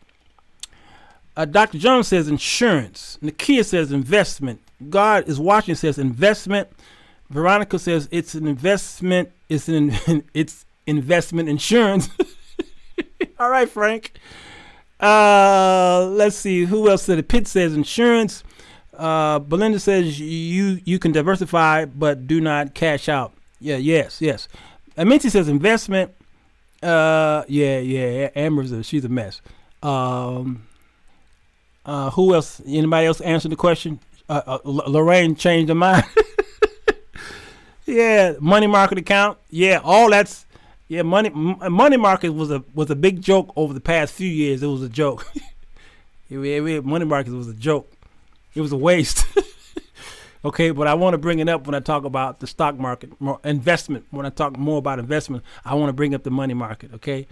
Dr. Jones says insurance. Nakia says investment. God is watching says investment. Veronica says it's an investment. It's investment insurance. All right, Frank. Let's see who else said it. Pitt says insurance. Belinda says you can diversify but do not cash out. Yes. Minty says investment. Amber, she's a mess. Who else? Anybody else answer the question? Lorraine changed her mind. Yeah, money market account. Yeah, all that's money market was a big joke over the past few years. It was a joke. Money market was a joke. It was a waste. Okay, but I want to bring it up when I talk about the stock market, investment. When I talk more about investment, I want to bring up the money market. Okay,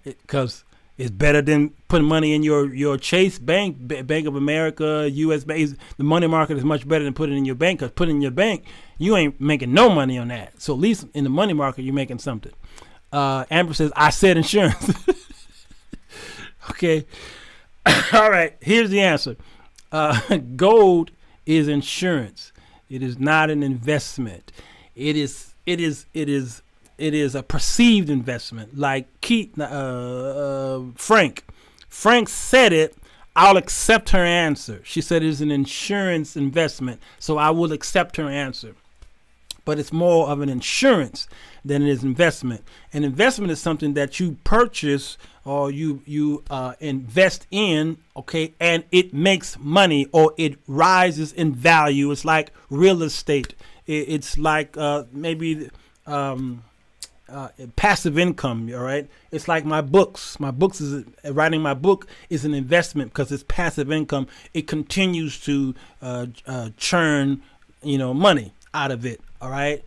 because it's better than putting money in your Chase Bank, Bank of America, U.S. Bank. The money market is much better than putting it in your bank, because putting in your bank, you ain't making no money on that. So at least in the money market, you're making something. Amber says, I said insurance. Okay. All right. Here's the answer. Gold is insurance. It is not an investment. It is a perceived investment. Like Frank said it. I'll accept her answer. She said it is an insurance investment, so I will accept her answer. But it's more of an insurance than it is investment. An investment is something that you purchase or you invest in, okay, and it makes money or it rises in value. It's like real estate. It's like maybe passive income. All right, it's like my books. Writing my book is an investment because it's passive income. It continues to churn, money out of it. All right.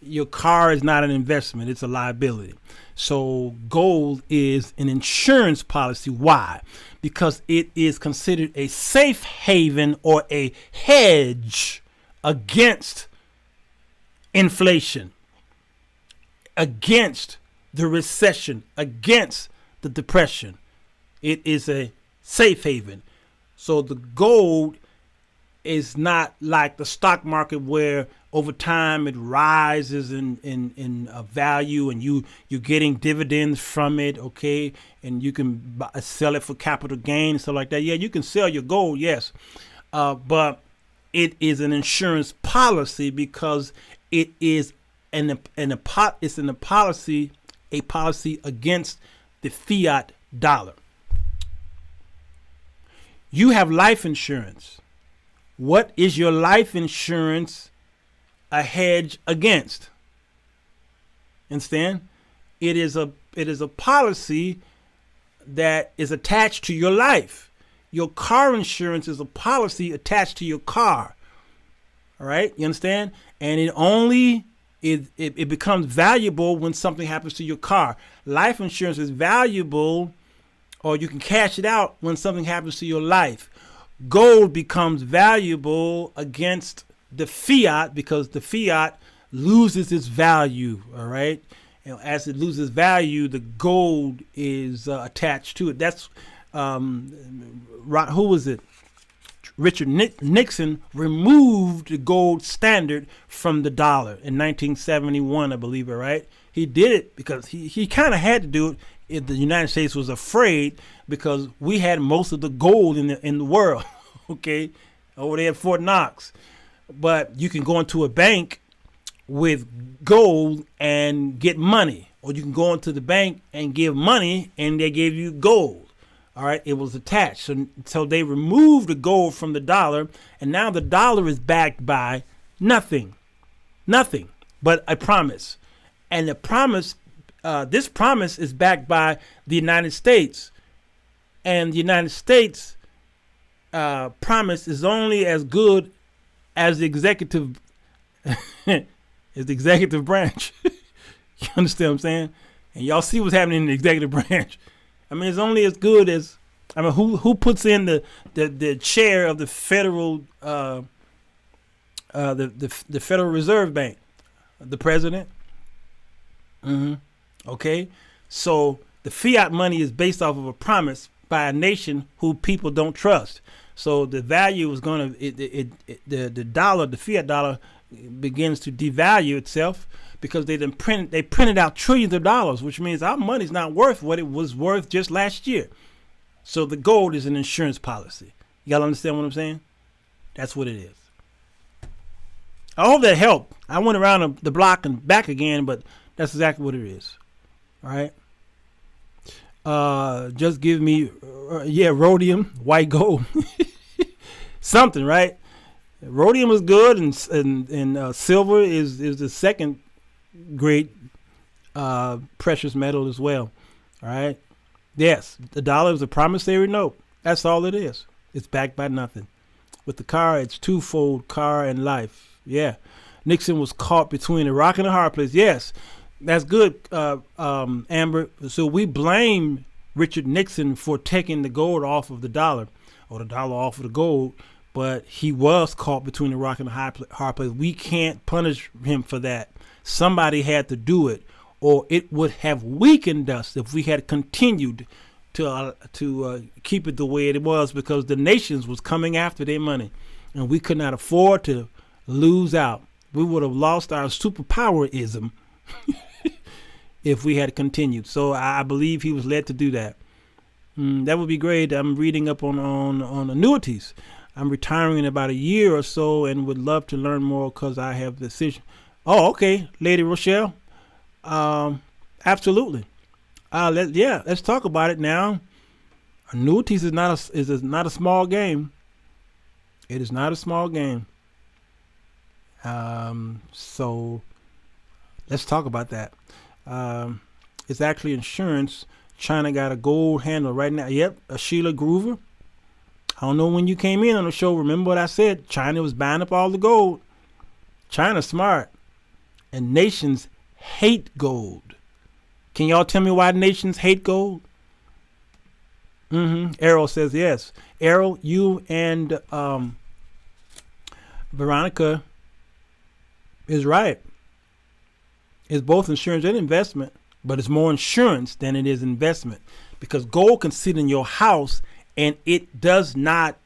Your car is not an investment. It's a liability. So gold is an insurance policy. Why? Because it is considered a safe haven or a hedge against inflation, against the recession, against the depression. It is a safe haven. So the gold is not like the stock market where over time it rises in value and you're getting dividends from it, okay? And you can sell it for capital gain and stuff like that. Yeah, you can sell your gold, yes. But it is an insurance policy because it is a policy against the fiat dollar. You have life insurance. What is your life insurance a hedge against? Understand? It is a policy that is attached to your life. Your car insurance is a policy attached to your car. All right, you understand? And it becomes valuable when something happens to your car. Life insurance is valuable, or you can cash it out when something happens to your life. Gold becomes valuable against the fiat because the fiat loses its value. All right. And as it loses value, the gold is attached to it. That's who was it? Richard Nixon removed the gold standard from the dollar in 1971, I believe it, right? He did it because he kind of had to do it if the United States was afraid, because we had most of the gold in the world, okay, over there at Fort Knox. But you can go into a bank with gold and get money, or you can go into the bank and give money and they give you gold. All right, it was attached. So they removed the gold from the dollar, and now the dollar is backed by nothing but a promise. And the promise, this promise is backed by the United States. And the United States promise is only as good as the executive branch. You understand what I'm saying? And y'all see what's happening in the executive branch. I mean, it's only as good as, I mean, who puts in the chair of the federal the Federal Reserve Bank? The president. Okay, so the fiat money is based off of a promise by a nation who people don't trust. So the value is going to the dollar, the fiat dollar, begins to devalue itself, because they printed out trillions of dollars, which means our money's not worth what it was worth just last year. So the gold is an insurance policy. Y'all understand what I'm saying? That's what it is. I hope that helped. I went around the block and back again, but that's exactly what it is. All right. Just give me, rhodium, white gold, something, right? Rhodium is good, and silver is the second great precious metal as well. All right. Yes, the dollar is a promissory note. That's all it is. It's backed by nothing. With the car, it's twofold: car and life. Yeah. Nixon was caught between a rock and a hard place. Yes, that's good, Amber. So we blame Richard Nixon for taking the gold off of the dollar, or the dollar off of the gold, but he was caught between a rock and a hard place. We can't punish him for that. Somebody had to do it, or it would have weakened us if we had continued to keep it the way it was, because the nations was coming after their money, and we could not afford to lose out. We would have lost our superpowerism if we had continued. So I believe he was led to do that. That would be great. I'm reading up on annuities. I'm retiring in about a year or so and would love to learn more because I have the decision. Oh, okay, Lady Rochelle. Absolutely. Let's talk about it now. Annuities is not a small game. It is not a small game. So let's talk about that. It's actually insurance. China got a gold handle right now. Yep, a Sheila Groover. I don't know when you came in on the show. Remember what I said? China was buying up all the gold. China's smart. And nations hate gold. Can y'all tell me why nations hate gold? Errol says yes. Errol, you and Veronica is right. It's both insurance and investment, but it's more insurance than it is investment, because gold can sit in your house and it does not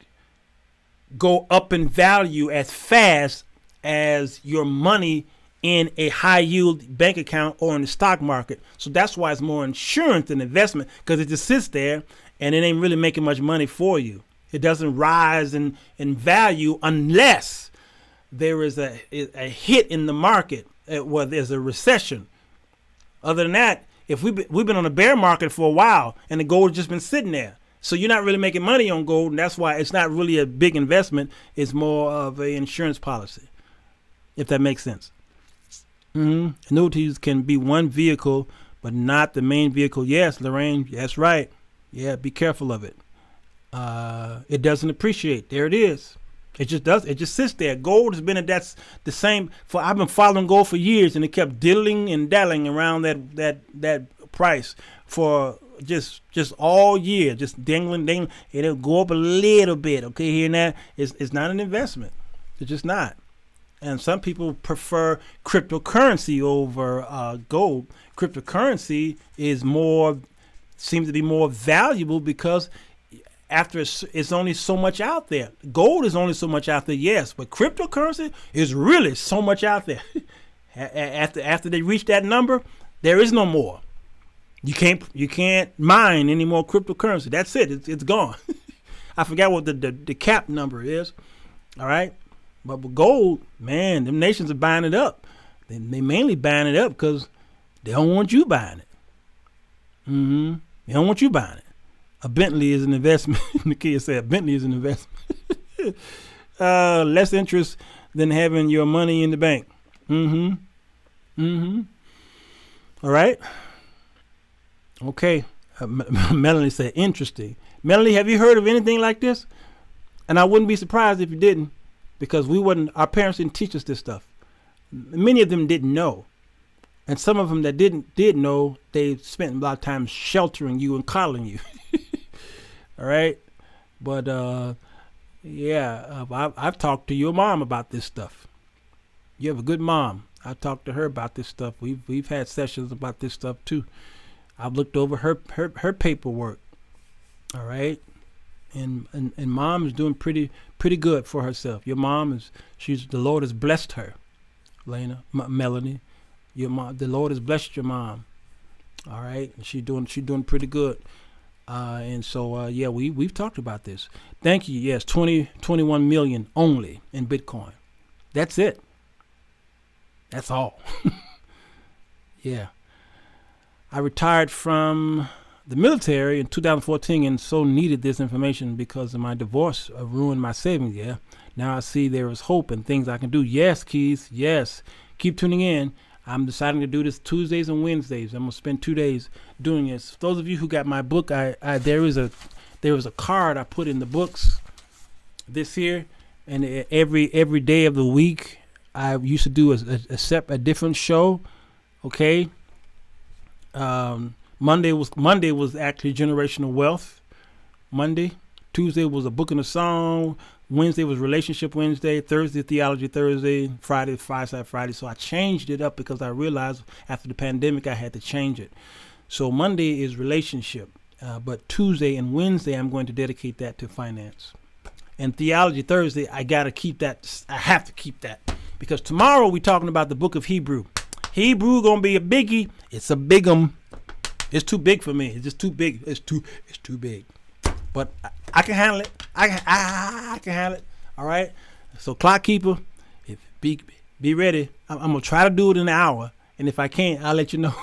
go up in value as fast as your money in a high yield bank account or in the stock market. So that's why it's more insurance than investment, because it just sits there and it ain't really making much money for you. It doesn't rise in value unless there is a hit in the market, where there's a recession. Other than that, if we've been on a bear market for a while and the gold has just been sitting there, so you're not really making money on gold, and that's why it's not really a big investment. It's more of an insurance policy, if that makes sense. Annuities can be one vehicle, but not the main vehicle. Yes, Lorraine, that's right. Yeah, be careful of it. It doesn't appreciate. There it is. It just does. It just sits there. Gold has been that's the same for. I've been following gold for years, and it kept diddling and dallying around that price for just all year, just dangling. It'll go up a little bit. Okay, here and there. It's not an investment. It's just not. And some people prefer cryptocurrency over gold. Cryptocurrency seems to be more valuable because after it's only so much out there. Gold is only so much out there, yes, but cryptocurrency is really so much out there. After they reach that number, there is no more. You can't mine any more cryptocurrency. That's it. It's gone. I forgot what the cap number is. All right, but with gold, man, them nations are buying it up. They mainly buying it up because they don't want you buying it. They don't want you buying it. A Bentley is an investment. The kid said a Bentley is an investment. Less interest than having your money in the bank. All right. Okay. Melanie said, interesting. Melanie, have you heard of anything like this? And I wouldn't be surprised if you didn't, because our parents didn't teach us this stuff. Many of them didn't know. And some of them that did know, they spent a lot of time sheltering you and coddling you. All right. But, I've talked to your mom about this stuff. You have a good mom. I talked to her about this stuff. We've had sessions about this stuff too. I've looked over her paperwork. All right. And mom is doing pretty good for herself. Your mom the Lord has blessed her. Lena, Melanie, your mom, the Lord has blessed your mom. All right. And she's doing pretty good. And so, we've talked about this. Thank you. Yes. 21 million only in Bitcoin. That's it. That's all. Yeah. I retired from the military in 2014 and so needed this information because of my divorce ruined my savings. Yeah. Now I see there is hope and things I can do. Yes, Keith. Yes. Keep tuning in. I'm deciding to do this Tuesdays and Wednesdays. I'm going to spend 2 days doing this. For those of you who got my book, there was a card I put in the books this here, and every day of the week I used to do a different show. Okay. Monday was actually generational wealth. Monday. Tuesday was a book and a song. Wednesday was relationship Wednesday. Thursday, theology Thursday. Friday, fireside Friday. So I changed it up because I realized after the pandemic I had to change it. So Monday is relationship, but Tuesday and Wednesday I'm going to dedicate that to finance. And theology Thursday, I gotta keep that. I have to keep that because tomorrow we're talking about the book of Hebrew. Hebrew gonna be a biggie. It's a big'em. It's too big for me. It's just too big. It's too big. But I can handle it. I can handle it. All right. So clock keeper, be ready. I'm gonna try to do it in an hour, and if I can't, I'll let you know.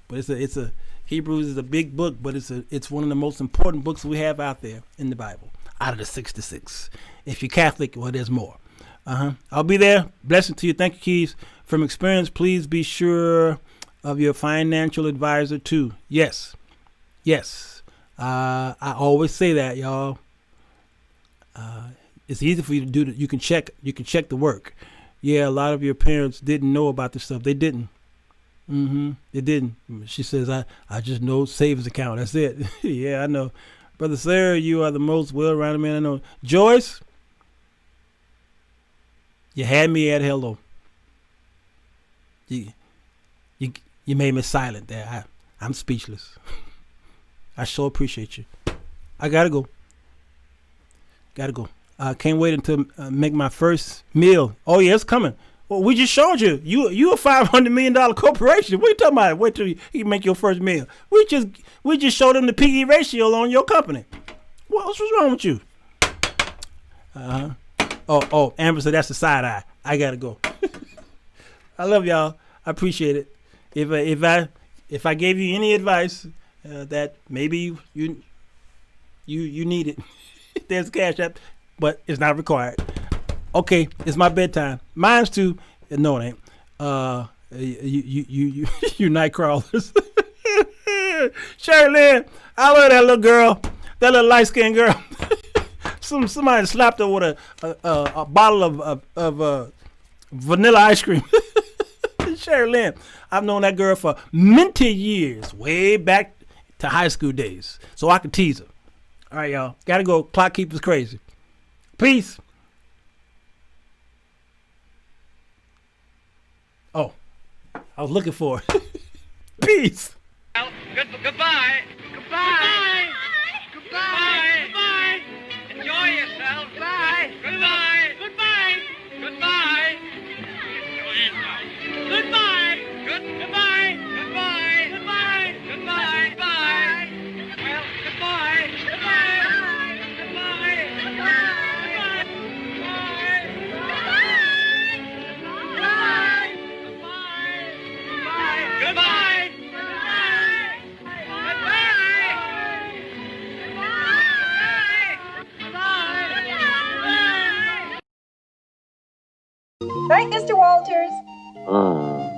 But it's a Hebrews is a big book, but it's one of the most important books we have out there in the Bible. Out of the 66. If you're Catholic, well, there's more. I'll be there. Blessing to you. Thank you, Keys. From experience, please be sure of your financial advisor too. Yes. I always say that, y'all. It's easy for you to do that. You can check the work. Yeah, a lot of your parents didn't know about this stuff. They didn't. They didn't. She says, I just know savings account. That's it. Yeah, I know. Brother Sarah, you are the most well-rounded man I know. Joyce, you had me at hello. You made me silent there. I'm speechless. I so appreciate you. I gotta go. I can't wait until make my first meal. Oh yeah, it's coming. Well, we just showed you. You a $500 million corporation. What are you talking about? Wait till you make your first meal. We just showed them the PE ratio on your company. What's wrong with you? Oh, Amber said that's a side eye. I gotta go. I love y'all. I appreciate it. If I gave you any advice that maybe you need it, there's CashApp, but it's not required. Okay, it's my bedtime. Mine's too. No, it ain't. You night crawlers. Sherry Lynn, I love that little girl, that little light skinned girl. Somebody slapped her with a bottle of vanilla ice cream. Sherry Lynn, I've known that girl for many years, way back to high school days, so I could tease her. All right, y'all, gotta go. Clock keeper's crazy. Peace. Oh, I was looking for it. Peace. Goodbye. Goodbye. Goodbye. Goodbye. Sirwalterj.